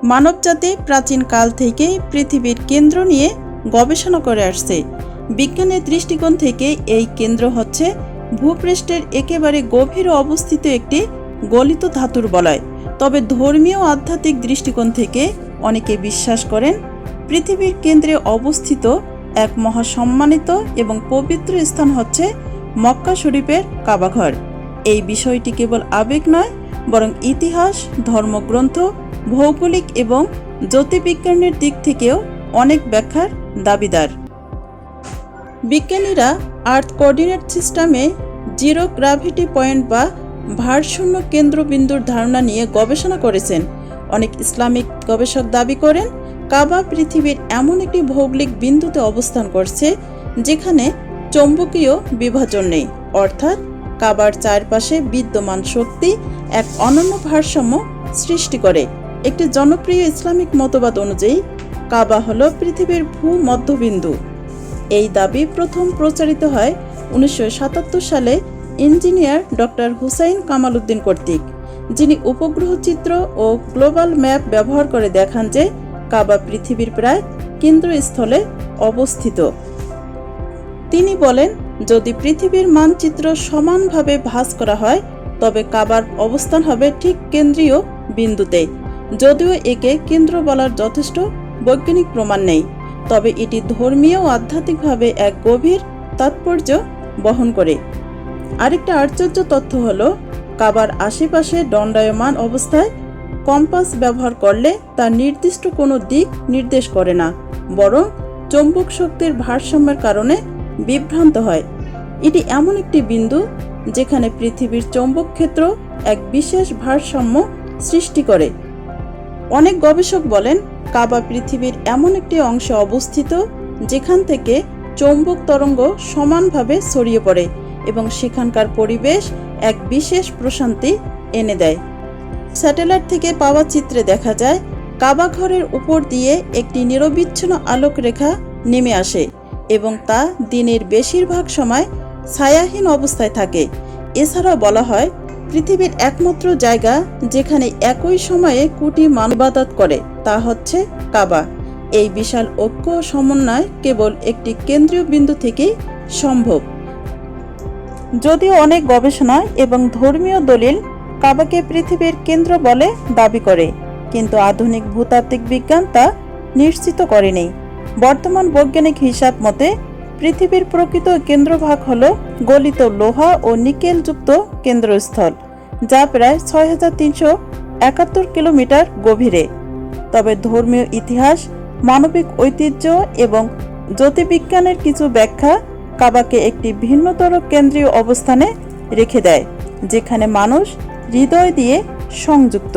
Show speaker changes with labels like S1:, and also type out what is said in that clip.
S1: মানবজাতি প্রাচীন কাল থেকেই পৃথিবীর কেন্দ্র নিয়ে গবেষণা করে আসছে। বিজ্ঞানের দৃষ্টিকোণ থেকে এই কেন্দ্র হচ্ছে ভূপৃষ্ঠের একেবারে গভীরে অবস্থিত একটি গলিত ধাতুর বলয়। তবে ধর্মীয় আধ্যাত্মিক দৃষ্টিকোণ থেকে অনেকে বিশ্বাস করেন পৃথিবীর কেন্দ্রে অবস্থিত এক মহাসম্মানিত এবং পবিত্র স্থান হচ্ছে মক্কা শরীফের কাবাঘর। এই বিষয়টি কেবল আবেগ নয়, বরং ইতিহাস, ধর্মগ্রন্থ, ভৌগোলিক এবং জ্যোতির্বিজ্ঞানের দিক থেকেও অনেক ব্যাখ্যার দাবিদার। বিজ্ঞানীরা আর্থ কোঅর্ডিনেট সিস্টেমে জিরো গ্র্যাভিটি পয়েন্ট বা ভারশূন্য কেন্দ্রবিন্দুর ধারণা নিয়ে গবেষণা করেছেন। অনেক ইসলামিক গবেষক দাবি করেন কাবা পৃথিবীর এমন একটি ভৌগোলিক বিন্দুতে অবস্থান করছে যেখানে চৌম্বকীয় বিভাজন নেই, অর্থাৎ কাবার চারপাশে বিদ্যমান শক্তি এক অনন্য ভারসাম্য সৃষ্টি করে। একটি জনপ্রিয় ইসলামিক মতবাদ অনুযায়ী কাবা হল পৃথিবীর ভূমধ্যবিন্দু। এই দাবি প্রথম প্রচারিত হয় 1977 সালে ইঞ্জিনিয়ার ডক্টর হুসাইন কামাল উদ্দিন কর্তৃক, যিনি উপগ্রহ চিত্র ও গ্লোবাল ম্যাপ ব্যবহার করে দেখান যে কাবা পৃথিবীর প্রায় কেন্দ্রস্থলে অবস্থিত। তিনি বলেন, যদি পৃথিবীর মানচিত্র সমানভাবে ভাঁজ করা হয় তবে কাবার অবস্থান হবে ঠিক কেন্দ্রীয় বিন্দুতে। যদিও একে কেন্দ্র বলার যথেষ্ট বৈজ্ঞানিক প্রমাণ নেই, তবে এটি ধর্মীয় ও আধ্যাত্মিকভাবে এক গভীর তাৎপর্য বহন করে। আরেকটা আশ্চর্য তথ্য হল কাবার আশেপাশে দণ্ডায়মান অবস্থায় কম্পাস ব্যবহার করলে তা নির্দিষ্ট কোনো দিক নির্দেশ করে না, বরং চৌম্বক শক্তির ভারসাম্যের কারণে বিভ্রান্ত হয়। এটি এমন একটি বিন্দু যেখানে পৃথিবীর চৌম্বক ক্ষেত্র এক বিশেষ ভারসাম্য সৃষ্টি করে। অনেক গবেষক বলেন কাবা পৃথিবীর এমন একটি অংশে অবস্থিত যেখান থেকে চৌম্বক তরঙ্গ সমানভাবে ছড়িয়ে পড়ে এবং সেখানকার পরিবেশ এক বিশেষ প্রশান্তি এনে দেয়। স্যাটেলাইট থেকে পাওয়া চিত্রে দেখা যায় কাবা ঘরের উপর দিয়ে একটি নিরবিচ্ছিন্ন আলোক রেখা নেমে আসে এবং তা দিনের বেশিরভাগ সময় ছায়াহীন অবস্থায় থাকে। এছাড়াও বলা হয় পৃথিবীর একমাত্র জায়গা যেখানে একই সময়ে কোটি মানুষ ইবাদত করে তা হচ্ছে কাবা। এই বিশাল ঐক্য ও সমন্বয় কেবল একটি কেন্দ্রীয় বিন্দু থেকেই সম্ভব। যদিও অনেক গবেষণা এবং ধর্মীয় দলিল কাবাকে পৃথিবীর কেন্দ্র বলে দাবি করে, কিন্তু আধুনিক ভূতাত্ত্বিক বিজ্ঞান তা নিশ্চিত করেনি। বর্তমান বৈজ্ঞানিক হিসাব মতে পৃথিবীর প্রকৃত কেন্দ্রভাগ হল গলিত লোহা ও নিকেলযুক্ত কেন্দ্রস্থল, যা প্রায় 6371 কিলোমিটার গভীরে। তবে ধর্মীয় ইতিহাস, মানবিক ঐতিহ্য এবং জ্যোতির্বিজ্ঞানের কিছু ব্যাখ্যা কাবাকে একটি ভিন্নতর কেন্দ্রীয় অবস্থানে রেখে দেয়, যেখানে মানুষ হৃদয় দিয়ে সংযুক্ত।